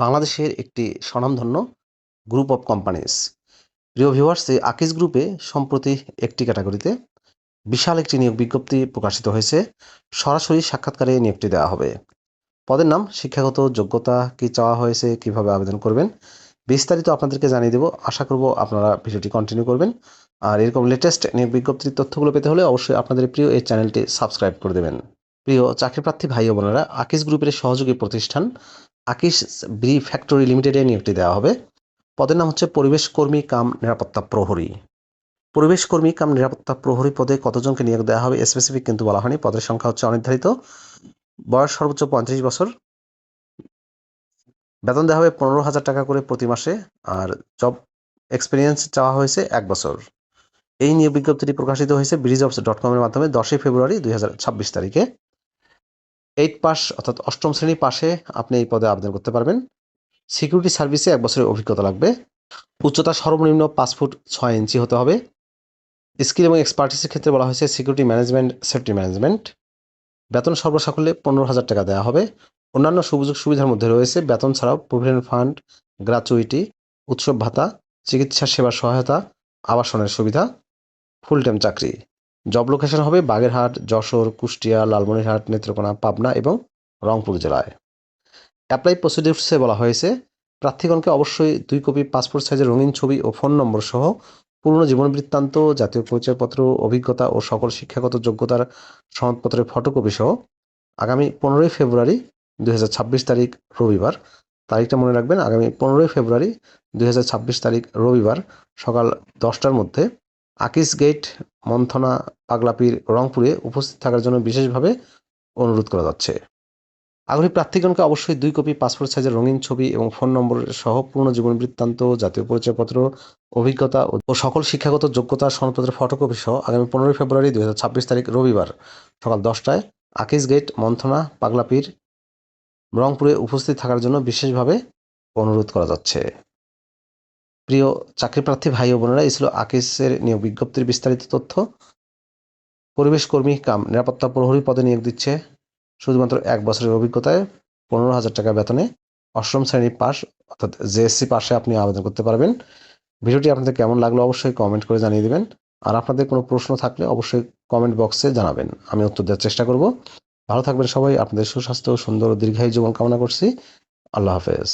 বাংলাদেশের একটি স্বনামধন্য গ্রুপ অফ কোম্পানিজ। প্রিয় ভিউয়ার্স, এই আকিজ গ্রুপে সম্প্রতি একটি ক্যাটাগরিতে বিশাল একটি নিয়োগ বিজ্ঞপ্তি প্রকাশিত হয়েছে। সরাসরি সাক্ষাৎকারে নিয়োগটি দেওয়া হবে। পদের নাম, শিক্ষাগত যোগ্যতা কি চাওয়া হয়েছে, কিভাবে আবেদন করবেন, বিস্তারিত আপনাদেরকে জানিয়ে দেব। আশা করব আপনারা ভিডিওটি কন্টিনিউ করবেন। আর এরকম লেটেস্ট নিয়োগ বিজ্ঞপ্তির তথ্যগুলো পেতে হলে অবশ্যই আপনাদের প্রিয় এই চ্যানেলটি সাবস্ক্রাইব করে দেবেন। প্রিয় চাকরিপ্রার্থী ভাই ও বোনেরা, আকিজ গ্রুপের সহযোগী প্রতিষ্ঠান আকিজ ব্রি ফ্যাক্টরি লিমিটেডে নিয়োগটি দেওয়া হবে। পদের নাম হচ্ছে পরিবেশ কর্মী কাম নিরাপত্তা প্রহরী। পরিবেশ কর্মী কাম নিরাপত্তা প্রহরী পদে কতজনকে নিয়োগ দেওয়া হবে স্পেসিফিক কিন্তু বলা হয়নি। পদের সংখ্যা হচ্ছে অনির্ধারিত। বয়স সর্বোচ্চ 35 বছর। বেতন দেওয়া হবে 15,000 টাকা করে প্রতি মাসে। আর জব এক্সপিরিয়েন্স চাওয়া হয়েছে 1 বছর। এই নিয়োগ বিজ্ঞপ্তিটি প্রকাশিত হয়েছে BDJobs.com এর মাধ্যমে 10 ফেব্রুয়ারি 2026 তারিখে। 8 পাস অর্থাৎ অষ্টম শ্রেণী পাশে আপনি এই পদে আবেদন করতে পারবেন। সিকিউরিটি সার্ভিসে 1 বছরের অভিজ্ঞতা লাগবে। উচ্চতা সর্বনিম্ন 5 ফুট 6 ইঞ্চি হতে হবে। স্কিল এবং এক্সপার্টিসের ক্ষেত্রে বলা হয়েছে সিকিউরিটি ম্যানেজমেন্ট, সেফটি ম্যানেজমেন্ট। বেতন সর্বসাকুল্যে 15,000 টাকা দেওয়া হবে। অন্যান্য সুযোগ সুবিধার মধ্যে রয়েছে বেতন ছাড়াও প্রভিডেন্ট ফান্ড, গ্র্যাচুইটি, উৎসব ভাতা, চিকিৎসা সেবা সহায়তা, আবাসনের সুবিধা। ফুল টাইম চাকরি। জব লোকেশন হবে বাগেরহাট, যশোর, কুষ্টিয়া, লালমনিরহাট, নেত্রকোনা, পাবনা এবং রংপুর জেলায়। অ্যাপ্লাই প্রসিডিউরসে বলা হয়েছে প্রার্থীগণকে অবশ্যই 2 কপি পাসপোর্ট সাইজের রঙিন ছবি ও ফোন নম্বর সহ পূর্ণ জীবন বৃত্তান্ত, জাতীয় পরিচয়পত্র, অভিজ্ঞতা ও সকল শিক্ষাগত যোগ্যতার সনদপত্রের ফটোকপি সহ আগামী 15 ফেব্রুয়ারি 2026 তারিখ রবিবার, তারিখটা মনে রাখবেন, আগামী 15 ফেব্রুয়ারি 2026 তারিখ রবিবার সকাল 10টার মধ্যে আকিজ গেট, মন্থনা, পাগলাপীর, রংপুরে উপস্থিত থাকার জন্য বিশেষভাবে অনুরোধ করা যাচ্ছে। আগ্রহী প্রার্থীগণকে অবশ্যই 2 কপি পাসপোর্ট সাইজের রঙিন ছবি এবং ফোন নম্বর সহ পূর্ণ জীবন বৃত্তান্ত, জাতীয় পরিচয়পত্র, অভিজ্ঞতা ও সকল শিক্ষাগত যোগ্যতা সনদপত্রের ফটোকপি সহ আগামী 15 ফেব্রুয়ারি 2026 তারিখ রবিবার সকাল 10টায় আকিজ গেট, মন্থনা, পাগলাপীর, রংপুরে উপস্থিত থাকার জন্য বিশেষভাবে অনুরোধ করা যাচ্ছে। প্রিয় চাকরিপ্রার্থী ভাই ও বোনেরা, এই ছিল আকিজের নিয়োগ বিজ্ঞপ্তির বিস্তারিত তথ্য। পরিবেশ কর্মী কাম নিরাপত্তা প্রহরী পদে নিয়োগ দিচ্ছে শুধুমাত্র 1 বছরের অভিজ্ঞতায় 15,000 টাকা বেতনে। অষ্টম শ্রেণী পাস অর্থাৎ জেএসসি পাশে আপনি আবেদন করতে পারবেন। ভিডিওটি আপনাদের কেমন লাগলো অবশ্যই কমেন্ট করে জানিয়ে দেবেন। আর আপনাদের কোনো প্রশ্ন থাকলে অবশ্যই কমেন্ট বক্সে জানাবেন, আমি উত্তর দেওয়ার চেষ্টা করব। ভালো থাকবেন সবাই। আপনাদের সুস্বাস্থ্য, সুন্দর ও দীর্ঘায়ু জীবন কামনা করছি। আল্লাহ হাফেজ।